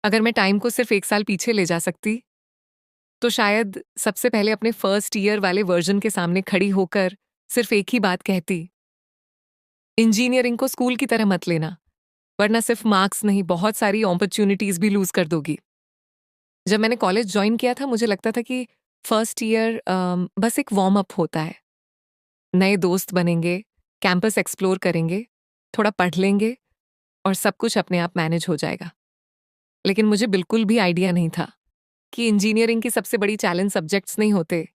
अगर मैं टाइम को सिर्फ 1 साल पीछे ले जा सकती, तो शायद सबसे पहले अपने फर्स्ट ईयर वाले वर्जन के सामने खड़ी होकर सिर्फ एक ही बात कहती, इंजीनियरिंग को स्कूल की तरह मत लेना, वरना सिर्फ मार्क्स नहीं बहुत सारी अपॉर्चुनिटीज भी लूज कर दोगी। जब मैंने कॉलेज ज्वाइन किया था मुझे लगता था कि फर्स्ट ईयर बस एक वार्म अप होता है। नए दोस्त बनेंगे, कैंपस एक्सप्लोर करेंगे, थोड़ा पढ़ लेंगे और सब कुछ अपने आप मैनेज हो जाएगा। लेकिन मुझे बिल्कुल भी आइडिया नहीं था कि इंजीनियरिंग की सबसे बड़ी चैलेंज सब्जेक्ट्स नहीं होते,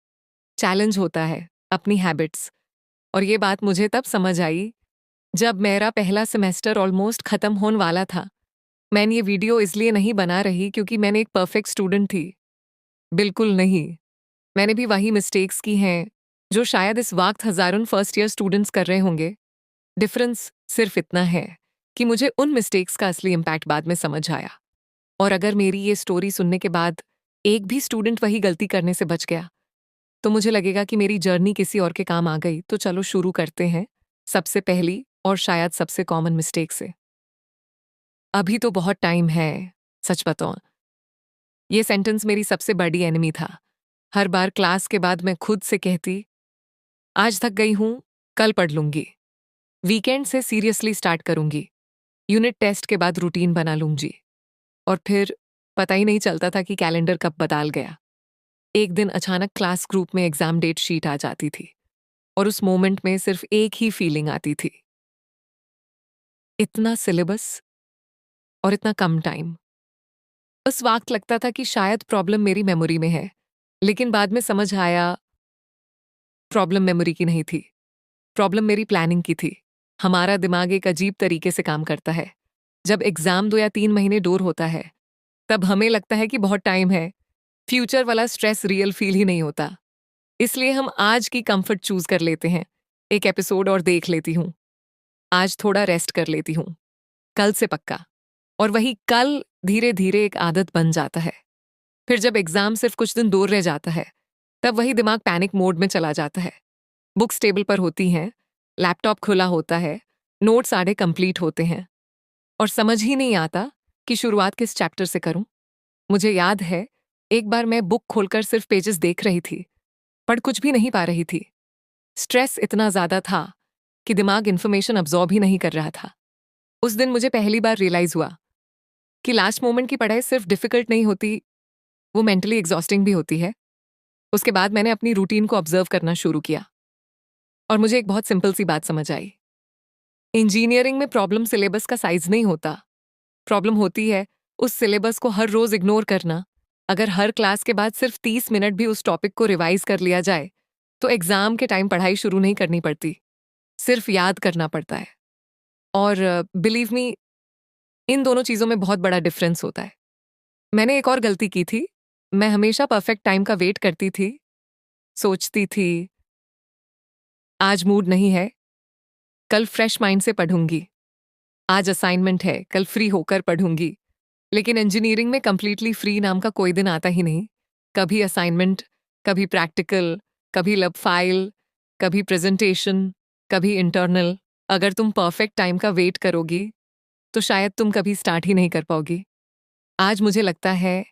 चैलेंज होता है अपनी हैबिट्स। और ये बात मुझे तब समझ आई जब मेरा पहला सेमेस्टर ऑलमोस्ट खत्म होने वाला था। मैंने ये वीडियो इसलिए नहीं बना रही क्योंकि मैंने एक परफेक्ट स्टूडेंट थी, बिल्कुल नहीं। मैंने भी वही मिस्टेक्स की हैं जो शायद इस वक्त हजारों फर्स्ट ईयर स्टूडेंट्स कर रहे होंगे। डिफरेंस सिर्फ इतना है कि मुझे उन मिस्टेक्स का असली इम्पैक्ट बाद में समझ आया। और अगर मेरी ये स्टोरी सुनने के बाद एक भी स्टूडेंट वही गलती करने से बच गया, तो मुझे लगेगा कि मेरी जर्नी किसी और के काम आ गई। तो चलो शुरू करते हैं सबसे पहली और शायद सबसे कॉमन मिस्टेक से। अभी तो बहुत टाइम है। सच बताऊं, ये सेंटेंस मेरी सबसे बड़ी एनिमी था। हर बार क्लास के बाद मैं खुद से कहती, आज थक गई हूं, कल पढ़ लूंगी, वीकेंड से सीरियसली स्टार्ट करूंगी, यूनिट टेस्ट के बाद रूटीन बना लूंगी। और फिर पता ही नहीं चलता था कि कैलेंडर कब बदल गया। एक दिन अचानक क्लास ग्रुप में एग्जाम डेट शीट आ जाती थी और उस मोमेंट में सिर्फ एक ही फीलिंग आती थी, इतना सिलेबस और इतना कम टाइम। उस वक्त लगता था कि शायद प्रॉब्लम मेरी मेमोरी में है, लेकिन बाद में समझ आया प्रॉब्लम मेमोरी की नहीं थी, प्रॉब्लम मेरी प्लानिंग की थी। हमारा दिमाग एक अजीब तरीके से काम करता है। जब एग्जाम 2 या 3 महीने दूर होता है तब हमें लगता है कि बहुत टाइम है, फ्यूचर वाला स्ट्रेस रियल फील ही नहीं होता। इसलिए हम आज की कंफर्ट चूज कर लेते हैं। एक एपिसोड और देख लेती हूँ, आज थोड़ा रेस्ट कर लेती हूँ, कल से पक्का। और वही कल धीरे धीरे एक आदत बन जाता है। फिर जब एग्जाम सिर्फ कुछ दिन दूर रह जाता है तब वही दिमाग पैनिक मोड में चला जाता है। बुक्स टेबल पर होती हैं, लैपटॉप खुला होता है, नोट्स आधे कंप्लीट होते हैं और समझ ही नहीं आता कि शुरुआत किस चैप्टर से करूं। मुझे याद है एक बार मैं बुक खोलकर सिर्फ पेजेस देख रही थी, पढ़ कुछ भी नहीं पा रही थी। स्ट्रेस इतना ज्यादा था कि दिमाग इन्फॉर्मेशन अब्जॉर्ब ही नहीं कर रहा था। उस दिन मुझे पहली बार रियलाइज हुआ कि लास्ट मोमेंट की पढ़ाई सिर्फ डिफिकल्ट नहीं होती, वो मेंटली एग्जॉस्टिंग भी होती है। उसके बाद मैंने अपनी रूटीन को ऑब्जर्व करना शुरू किया और मुझे एक बहुत सिंपल सी बात समझ आई। इंजीनियरिंग में प्रॉब्लम सिलेबस का साइज नहीं होता, प्रॉब्लम होती है उस सिलेबस को हर रोज इग्नोर करना। अगर हर क्लास के बाद सिर्फ 30 मिनट भी उस टॉपिक को रिवाइज कर लिया जाए तो एग्जाम के टाइम पढ़ाई शुरू नहीं करनी पड़ती, सिर्फ याद करना पड़ता है। और बिलीव मी, इन दोनों चीजों में बहुत बड़ा डिफरेंस होता है। मैंने एक और गलती की थी, मैं हमेशा परफेक्ट टाइम का वेट करती थी। सोचती थी आज मूड नहीं है, कल फ्रेश माइंड से पढ़ूंगी, आज असाइनमेंट है कल फ्री होकर पढ़ूंगी। लेकिन इंजीनियरिंग में कंप्लीटली फ्री नाम का कोई दिन आता ही नहीं। कभी असाइनमेंट, कभी प्रैक्टिकल, कभी लैब फाइल, कभी प्रेजेंटेशन, कभी इंटरनल। अगर तुम परफेक्ट टाइम का वेट करोगी तो शायद तुम कभी स्टार्ट ही नहीं कर पाओगी। आज मुझे लगता है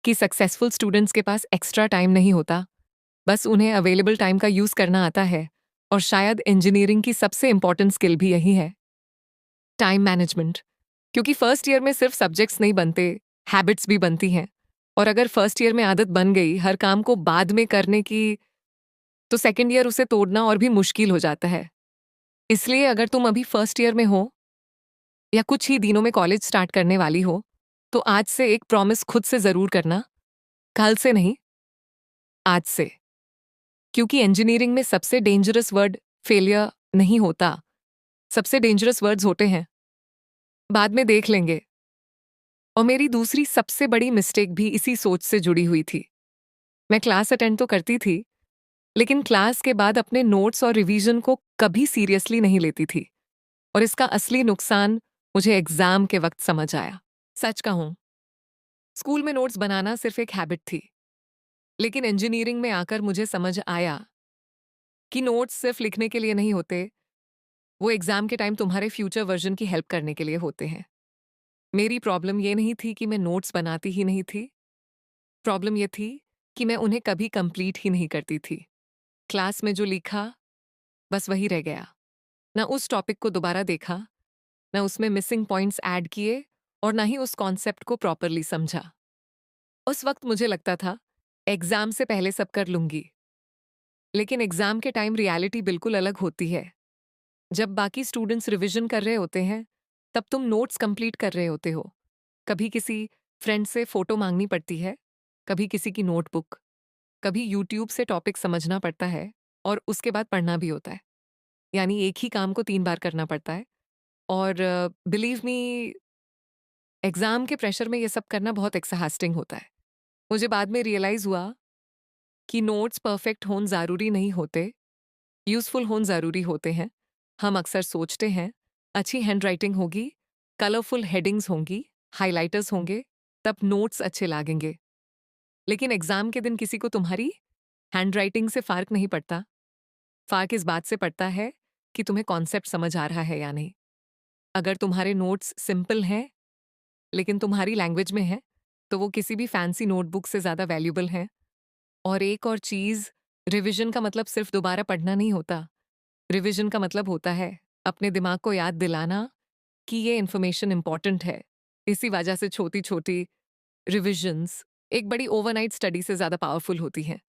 कि सक्सेसफुल स्टूडेंट्स के पास एक्स्ट्रा टाइम नहीं होता, बस उन्हें अवेलेबल टाइम का यूज करना आता है। और शायद इंजीनियरिंग की सबसे इंपॉर्टेंट स्किल भी यही है, टाइम मैनेजमेंट। क्योंकि फर्स्ट ईयर में सिर्फ सब्जेक्ट्स नहीं बनते, हैबिट्स भी बनती हैं। और अगर फर्स्ट ईयर में आदत बन गई हर काम को बाद में करने की, तो सेकंड ईयर उसे तोड़ना और भी मुश्किल हो जाता है। इसलिए अगर तुम अभी फर्स्ट ईयर में हो या कुछ ही दिनों में कॉलेज स्टार्ट करने वाली हो, तो आज से एक प्रॉमिस खुद से जरूर करना, कल से नहीं, आज से। क्योंकि इंजीनियरिंग में सबसे डेंजरस वर्ड फेलियर नहीं होता, सबसे डेंजरस वर्ड्स होते हैं बाद में देख लेंगे। और मेरी दूसरी सबसे बड़ी मिस्टेक भी इसी सोच से जुड़ी हुई थी। मैं क्लास अटेंड तो करती थी, लेकिन क्लास के बाद अपने नोट्स और रिवीजन को कभी सीरियसली नहीं लेती थी। और इसका असली नुकसान मुझे एग्जाम के वक्त समझ आया। सच कहूं, स्कूल में नोट्स बनाना सिर्फ एक हैबिट थी, लेकिन इंजीनियरिंग में आकर मुझे समझ आया कि नोट्स सिर्फ लिखने के लिए नहीं होते, वो एग्जाम के टाइम तुम्हारे फ्यूचर वर्जन की हेल्प करने के लिए होते हैं। मेरी प्रॉब्लम ये नहीं थी कि मैं नोट्स बनाती ही नहीं थी, प्रॉब्लम ये थी कि मैं उन्हें कभी कंप्लीट ही नहीं करती थी। क्लास में जो लिखा, बस वही रह गया। ना उस टॉपिक को दोबारा देखा, ना उसमें मिसिंग पॉइंट्स ऐड किए और ना ही उस कॉन्सेप्ट को प्रॉपरली समझा। उस वक्त मुझे लगता था, एग्ज़ाम से पहले सब कर लूँगी। लेकिन एग्ज़ाम के टाइम रियलिटी बिल्कुल अलग होती है। जब बाकी स्टूडेंट्स रिवीजन कर रहे होते हैं, तब तुम नोट्स कंप्लीट कर रहे होते हो। कभी किसी फ्रेंड से फ़ोटो माँगनी पड़ती है, कभी किसी की नोटबुक, कभी यूट्यूब से टॉपिक समझना पड़ता है और उसके बाद पढ़ना भी होता है। यानी एक ही काम को 3 बार करना पड़ता है और बिलीव मी एग्ज़ाम के प्रेशर में ये सब करना बहुत एक्सहास्टिंग होता है। मुझे बाद में रियलाइज़ हुआ कि नोट्स परफेक्ट होन ज़रूरी नहीं होते, यूज़फुल होन ज़रूरी होते हैं। हम अक्सर सोचते हैं, अच्छी हैंडराइटिंग होगी, कलरफुल हेडिंग्स होंगी, हाइलाइटर्स होंगे, तब नोट्स अच्छे लागेंगे। लेकिन एग्ज़ाम के दिन किसी को तुम्हारी हैंडराइटिंग से फ़र्क नहीं पड़ता। फ़र्क इस बात से पड़ता है कि तुम्हें कॉन्सेप्ट समझ आ रहा है या नहीं। अगर तुम्हारे नोट्स सिंपल हैं, लेकिन तुम्हारी लैंग्वेज में हैं, तो वो किसी भी फैंसी नोटबुक से ज़्यादा वैल्यूएबल हैं। और एक और चीज़, रिविज़न का मतलब सिर्फ़ दोबारा पढ़ना नहीं होता। रिविज़न का मतलब होता है, अपने दिमाग को याद दिलाना कि ये इन्फॉर्मेशन इम्पोर्टेंट है। इसी वजह से छोटी-छोटी रिविज़न्स एक बड़ी ओवरनाइट स्टडी से ज़्यादा पावरफुल होती हैं।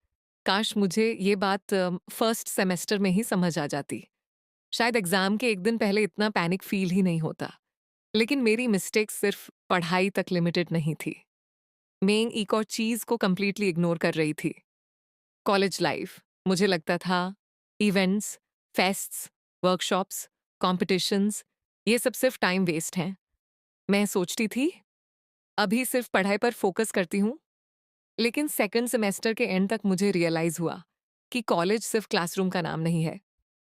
काश मुझे ये बात फर्स्ट सेमेस्टर में ही समझ आ जाती। शायद एग्ज़ाम के 1 दिन पहले इतना पैनिक फ़ील ही नहीं होता। लेकिन मेरी मिस्टेक सिर्फ़ पढ़ाई तक लिमिटेड नहीं थी। मैं एक और चीज़ को कंप्लीटली इग्नोर कर रही थी। College life. मुझे लगता था इवेंट्स, फेस्ट्स, वर्कशॉप्स, कॉम्पिटिशन्स ये सब सिर्फ़ टाइम वेस्ट हैं। मैं सोचती थी, अभी सिर्फ़ पढ़ाई पर फ़ोकस करती हूँ। लेकिन सेकंड सेमेस्टर के एंड तक मुझे रियलाइज़ हुआ कि कॉलेज सिर्फ़ क्लासरूम का नाम नहीं है।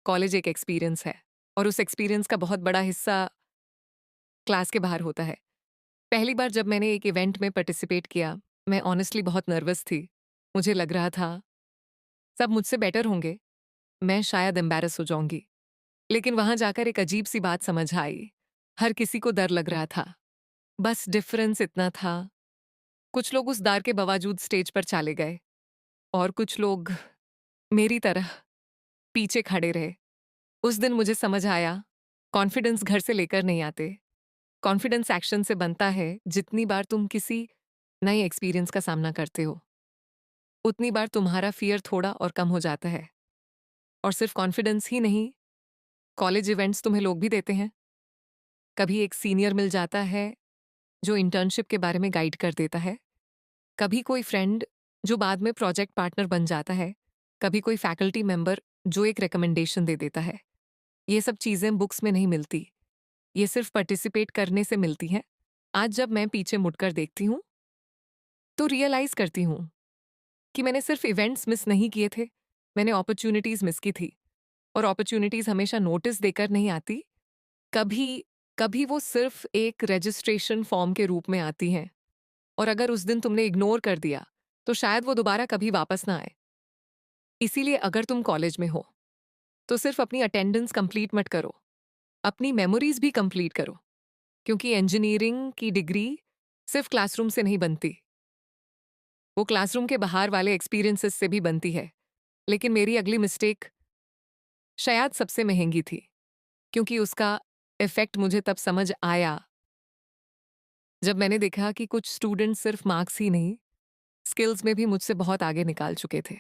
कॉलेज एक एक्सपीरियंस है और उस एक्सपीरियंस का बहुत बड़ा हिस्सा क्लास के बाहर होता है। पहली बार जब मैंने एक इवेंट में पार्टिसिपेट किया, मैं ऑनेस्टली बहुत नर्वस थी। मुझे लग रहा था, सब मुझसे बेटर होंगे, मैं शायद एम्बैरस हो जाऊँगी। लेकिन वहाँ जाकर एक अजीब-सी बात समझ आई। हर किसी को डर लग रहा था। बस डिफ़रेंस इतना था, कुछ लोग उस डर के बावजूद स्टेज पर चले गए और कुछ लोग मेरी तरह पीछे खड़े रहे। उस दिन मुझे समझ आया, कॉन्फिडेंस घर से लेकर नहीं आते। कॉन्फिडेंस एक्शन से बनता है। जितनी बार तुम किसी नए एक्सपीरियंस का सामना करते हो, उतनी बार तुम्हारा फ़ियर थोड़ा और कम हो जाता है। और सिर्फ़ कॉन्फिडेंस ही नहीं, कॉलेज इवेंट्स तुम्हें लोग भी देते हैं। कभी एक सीनियर मिल जाता है, जो इंटर्नशिप के बारे में गाइड कर देता है। कभी कोई फ्रेंड जो बाद में प्रोजेक्ट पार्टनर बन जाता है। कभी कोई फैकल्टी मेंबर जो एक रिकमेंडेशन दे देता है। ये सब चीज़ें बुक्स में नहीं मिलती। ये सिर्फ़ पार्टिसिपेट करने से मिलती हैं। आज जब मैं पीछे मुड़कर देखती हूँ, तो रियलाइज़ करती हूँ कि मैंने सिर्फ़ इवेंट्स मिस नहीं किए थे, मैंने अपॉर्च्युनिटीज़ मिस की थी। और अपॉर्च्युनिटीज़ हमेशा नोटिस देकर नहीं आती, कभी कभी वो सिर्फ़ एक रजिस्ट्रेशन फॉर्म के रूप में आती हैं। और अगर उस दिन तुमने इग्नोर कर दिया, तो शायद वो दोबारा कभी वापस ना आए। इसीलिए अगर तुम कॉलेज में हो, तो सिर्फ़ अपनी अटेंडेंस कंप्लीट मत करो, अपनी मेमोरीज़ भी कंप्लीट करो। क्योंकि इंजीनियरिंग की डिग्री सिर्फ़ क्लासरूम से नहीं बनती, वो क्लासरूम के बाहर वाले एक्सपीरियंसेस से भी बनती है। लेकिन मेरी अगली मिस्टेक शायद सबसे महंगी थी, क्योंकि उसका इफ़ेक्ट मुझे तब समझ आया, जब मैंने देखा कि कुछ स्टूडेंट सिर्फ़ मार्क्स ही नहीं, स्किल्स में भी मुझसे बहुत आगे निकाल चुके थे।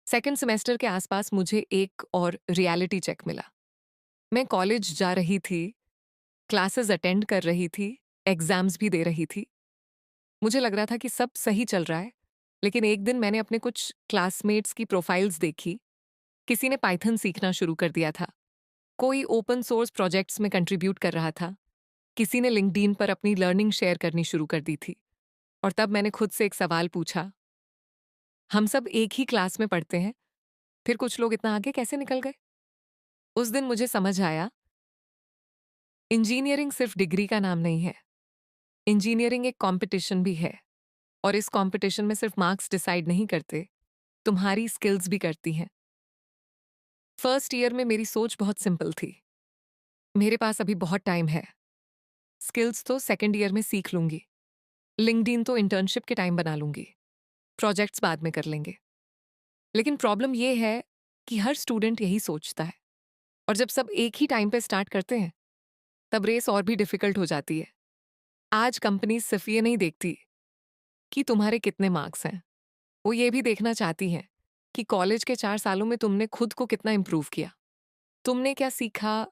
सेकंड सेमेस्टर के आसपास मुझे एक और रियलिटी चेक मिला। मैं कॉलेज जा रही थी, क्लासेस अटेंड कर रही थी, एग्ज़ाम्स भी दे रही थी। मुझे लग रहा था कि सब सही चल रहा है, लेकिन एक दिन मैंने अपने कुछ क्लासमेट्स की प्रोफाइल्स देखी। किसी ने पाइथन सीखना शुरू कर दिया था, कोई ओपन सोर्स प्रोजेक्ट्स में कंट्रीब्यूट कर रहा था, किसी ने लिंक्डइन पर अपनी लर्निंग शेयर करनी शुरू कर दी थी। और तब मैंने खुद से एक सवाल पूछा, हम सब एक ही क्लास में पढ़ते हैं, फिर कुछ लोग इतना आगे कैसे निकल गए? उस दिन मुझे समझ आया, इंजीनियरिंग सिर्फ डिग्री का नाम नहीं है। इंजीनियरिंग एक कंपटीशन भी है और इस कंपटीशन में सिर्फ मार्क्स डिसाइड नहीं करते, तुम्हारी स्किल्स भी करती हैं। फर्स्ट ईयर में मेरी सोच बहुत सिंपल थी। मेरे पास अभी बहुत टाइम है, स्किल्स तो सेकंड ईयर में सीख लूंगी, लिंक्डइन तो इंटर्नशिप के टाइम बना लूंगी, प्रोजेक्ट्स बाद में कर लेंगे। लेकिन प्रॉब्लम ये है कि हर स्टूडेंट यही सोचता है, और जब सब एक ही टाइम पे स्टार्ट करते हैं तब रेस और भी डिफिकल्ट हो जाती है। आज कंपनी सिर्फ ये नहीं देखती कि तुम्हारे कितने मार्क्स हैं, वो ये भी देखना चाहती हैं कि कॉलेज के 4 सालों में तुमने खुद को कितना इम्प्रूव किया, तुमने क्या सीखा,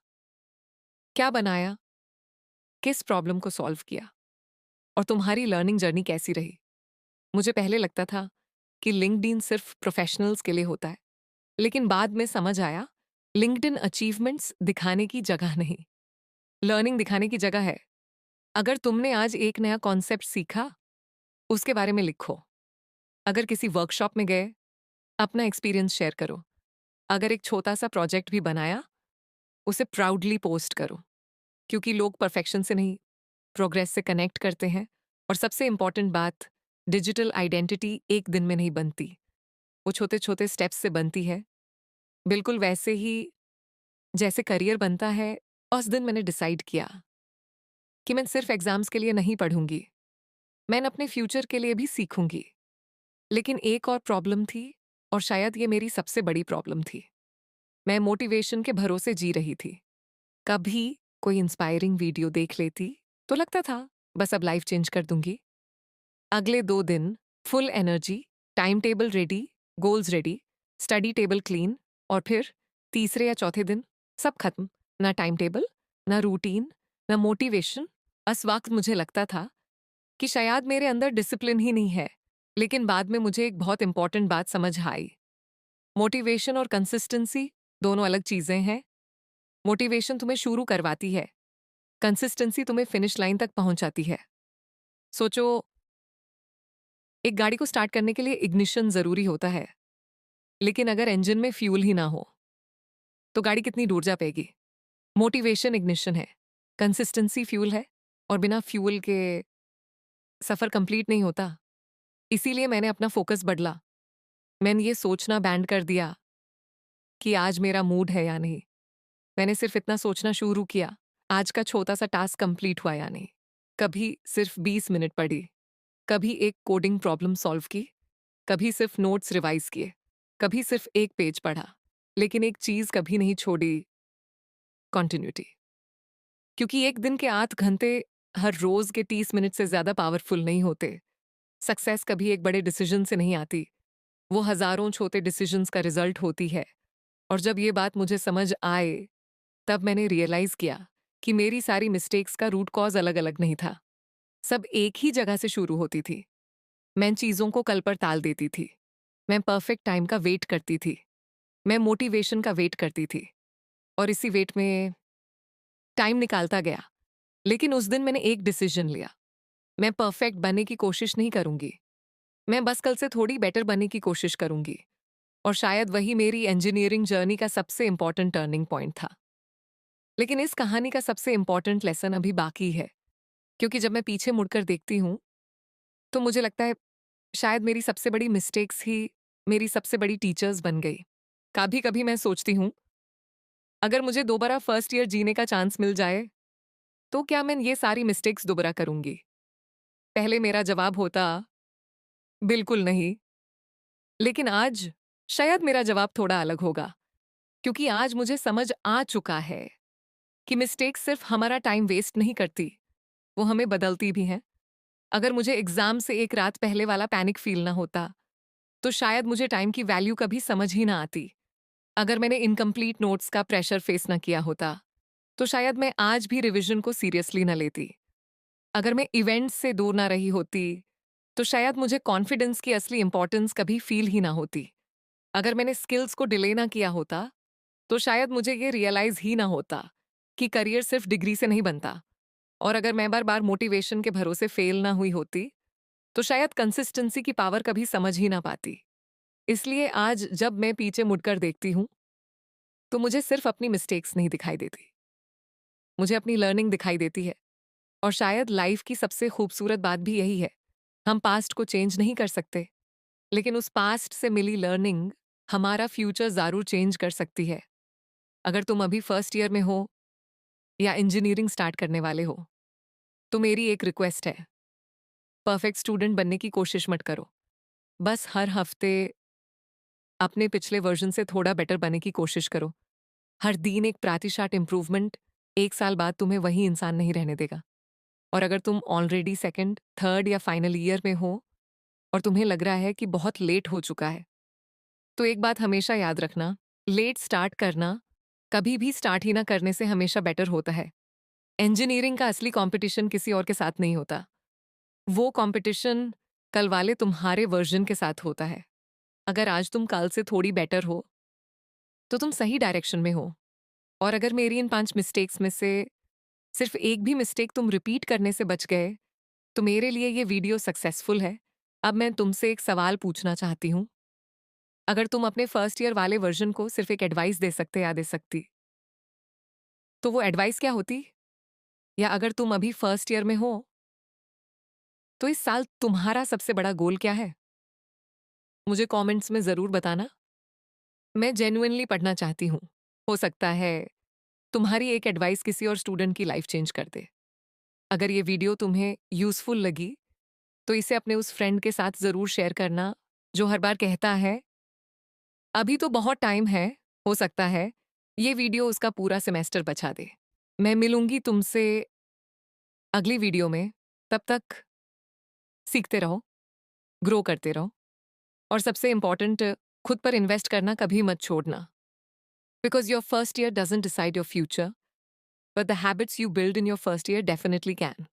क्या बनाया, किस प्रॉब्लम को सॉल्व किया, और तुम्हारी लर्निंग जर्नी कैसी रही। मुझे पहले लगता था कि लिंक्डइन सिर्फ प्रोफेशनल्स के लिए होता है, लेकिन बाद में समझ आया लिंक्डइन अचीवमेंट्स दिखाने की जगह नहीं, लर्निंग दिखाने की जगह है। अगर तुमने आज एक नया कॉन्सेप्ट सीखा, उसके बारे में लिखो। अगर किसी वर्कशॉप में गए, अपना एक्सपीरियंस शेयर करो। अगर एक छोटा सा प्रोजेक्ट भी बनाया, उसे प्राउडली पोस्ट करो, क्योंकि लोग परफेक्शन से नहीं, प्रोग्रेस से कनेक्ट करते हैं। और सबसे इंपॉर्टेंट बात, डिजिटल आइडेंटिटी एक दिन में नहीं बनती, वो छोटे छोटे स्टेप्स से बनती है, बिल्कुल वैसे ही जैसे करियर बनता है। उस दिन मैंने डिसाइड किया कि मैं सिर्फ एग्जाम्स के लिए नहीं पढ़ूंगी, मैं अपने फ्यूचर के लिए भी सीखूंगी। लेकिन एक और प्रॉब्लम थी, और शायद ये मेरी सबसे बड़ी प्रॉब्लम थी। मैं मोटिवेशन के भरोसे जी रही थी। कभी कोई इंस्पायरिंग वीडियो देख लेती तो लगता था बस अब लाइफ चेंज कर दूंगी। अगले 2 दिन full energy, time table ready, goals ready, study table clean, और फिर तीसरे या चौथे दिन सब खत्म। ना टाइम टेबल, ना रूटीन, ना मोटिवेशन। उस वक्त मुझे लगता था कि शायद मेरे अंदर डिसिप्लिन ही नहीं है। लेकिन बाद में मुझे एक बहुत इंपॉर्टेंट बात समझ आई। मोटिवेशन और कंसिस्टेंसी दोनों अलग चीजें हैं। मोटिवेशन तुम्हें शुरू करवाती है, कंसिस्टेंसी तुम्हें फिनिश लाइन तक पहुंचाती है। सोचो, एक गाड़ी को स्टार्ट करने के लिए इग्निशन जरूरी होता है, लेकिन अगर इंजन में फ्यूल ही ना हो तो गाड़ी कितनी दूर जा पाएगी। मोटिवेशन इग्निशन है, कंसिस्टेंसी फ्यूल है, और बिना फ्यूल के सफर कंप्लीट नहीं होता। इसीलिए मैंने अपना फोकस बदला। मैंने ये सोचना बैंड कर दिया कि आज मेरा मूड है या नहीं। मैंने सिर्फ इतना सोचना शुरू किया, आज का छोटा सा टास्क कंप्लीट हुआ या नहीं। कभी सिर्फ 20 मिनट पढ़ी, कभी एक कोडिंग प्रॉब्लम सॉल्व की, कभी सिर्फ नोट्स रिवाइज किए, कभी सिर्फ एक पेज पढ़ा। लेकिन एक चीज कभी नहीं छोड़ी, कॉन्टिन्यूटी। क्योंकि एक दिन के 8 घंटे हर रोज के 30 मिनट से ज्यादा पावरफुल नहीं होते। सक्सेस कभी एक बड़े डिसीजन से नहीं आती, वो हजारों छोटे डिसीजंस का रिजल्ट होती है। और जब ये बात मुझे समझ आए, तब मैंने रियलाइज किया कि मेरी सारी मिस्टेक्स का रूट कॉज अलग अलग नहीं था, सब एक ही जगह से शुरू होती थी। मैं चीजों को कल पर टाल देती थी, मैं परफेक्ट टाइम का वेट करती थी, मैं मोटिवेशन का वेट करती थी, और इसी वेट में टाइम निकालता गया। लेकिन उस दिन मैंने एक डिसीजन लिया, मैं परफेक्ट बनने की कोशिश नहीं करूंगी, मैं बस कल से थोड़ी बेटर बनने की कोशिश करूंगी। और शायद वही मेरी इंजीनियरिंग जर्नी का सबसे इंपॉर्टेंट टर्निंग पॉइंट था। लेकिन इस कहानी का सबसे इंपॉर्टेंट लेसन अभी बाकी है, क्योंकि जब मैं पीछे मुड़कर देखती हूँ तो मुझे लगता है शायद मेरी सबसे बड़ी मिस्टेक्स ही मेरी सबसे बड़ी टीचर्स बन गई। कभी कभी मैं सोचती हूँ, अगर मुझे दोबारा फर्स्ट ईयर जीने का चांस मिल जाए तो क्या मैं ये सारी मिस्टेक्स दोबारा करूंगी। पहले मेरा जवाब होता बिल्कुल नहीं। लेकिन आज शायद मेरा जवाब थोड़ा अलग होगा, क्योंकि आज मुझे समझ आ चुका है कि मिस्टेक्स सिर्फ हमारा टाइम वेस्ट नहीं करती, वो हमें बदलती भी हैं। अगर मुझे एग्जाम से एक रात पहले वाला पैनिक फील ना होता तो शायद मुझे टाइम की वैल्यू कभी समझ ही ना आती। अगर मैंने इनकम्प्लीट नोट्स का प्रेशर फेस ना किया होता तो शायद मैं आज भी रिवीजन को सीरियसली ना लेती। अगर मैं इवेंट्स से दूर ना रही होती तो शायद मुझे कॉन्फिडेंस की असली इंपॉर्टेंस कभी फील ही ना होती। अगर मैंने स्किल्स को डिले ना किया होता तो शायद मुझे ये रियलाइज ही ना होता कि करियर सिर्फ डिग्री से नहीं बनता। और अगर मैं बार बार मोटिवेशन के भरोसे फेल ना हुई होती तो शायद कंसिस्टेंसी की पावर कभी समझ ही ना पाती। इसलिए आज जब मैं पीछे मुड़कर देखती हूँ तो मुझे सिर्फ अपनी मिस्टेक्स नहीं दिखाई देती, मुझे अपनी लर्निंग दिखाई देती है। और शायद लाइफ की सबसे खूबसूरत बात भी यही है, हम पास्ट को चेंज नहीं कर सकते, लेकिन उस पास्ट से मिली लर्निंग हमारा फ्यूचर जरूर चेंज कर सकती है। अगर तुम अभी फर्स्ट ईयर में हो या इंजीनियरिंग स्टार्ट करने वाले हो, तो मेरी एक रिक्वेस्ट है, परफेक्ट स्टूडेंट बनने की कोशिश मत करो। बस हर हफ्ते अपने पिछले वर्जन से थोड़ा बेटर बनने की कोशिश करो। हर दिन एक प्रतिशत इम्प्रूवमेंट 1 साल बाद तुम्हें वही इंसान नहीं रहने देगा। और अगर तुम ऑलरेडी सेकंड, थर्ड या फाइनल ईयर में हो और तुम्हें लग रहा है कि बहुत लेट हो चुका है, तो एक बात हमेशा याद रखना, लेट स्टार्ट करना कभी भी स्टार्ट ही ना करने से हमेशा बेटर होता है। इंजीनियरिंग का असली कंपटीशन किसी और के साथ नहीं होता। वो कंपटीशन कल वाले तुम्हारे वर्जन के साथ होता है। अगर आज तुम कल से थोड़ी बेटर हो, तो तुम सही डायरेक्शन में हो। और अगर मेरी इन 5 मिस्टेक्स में से सिर्फ एक भी मिस्टेक तुम रिपीट करने से बच गए, तो मेरे लिए ये वीडियो सक्सेसफुल है। अब मैं तुमसे एक सवाल पूछना चाहती हूँ। अगर तुम अपने फर्स्ट ईयर वाले वर्जन को सिर्फ एक एडवाइस दे सकते या दे सकती, तो वो एडवाइस क्या होती? या अगर तुम अभी फर्स्ट ईयर में हो, तो इस साल तुम्हारा सबसे बड़ा गोल क्या है? मुझे कमेंट्स में ज़रूर बताना। मैं जेन्युइनली पढ़ना चाहती हूँ। हो सकता है तुम्हारी एक एडवाइस किसी और स्टूडेंट की लाइफ चेंज कर दे। अगर ये वीडियो तुम्हें यूज़फुल लगी, तो इसे अपने उस फ्रेंड के साथ ज़रूर शेयर करना, जो हर बार कहता है, अभी तो बहुत टाइम है, हो सकता है ये वीडियो उसका पूरा सेमेस्टर बचा दे। मैं मिलूंगी तुमसे अगली वीडियो में। तब तक सीखते रहो, ग्रो करते रहो और सबसे इम्पोर्टेंट, खुद पर इन्वेस्ट करना कभी मत छोड़ना। Because your first year doesn't decide your future, but the habits you build in your first year definitely can.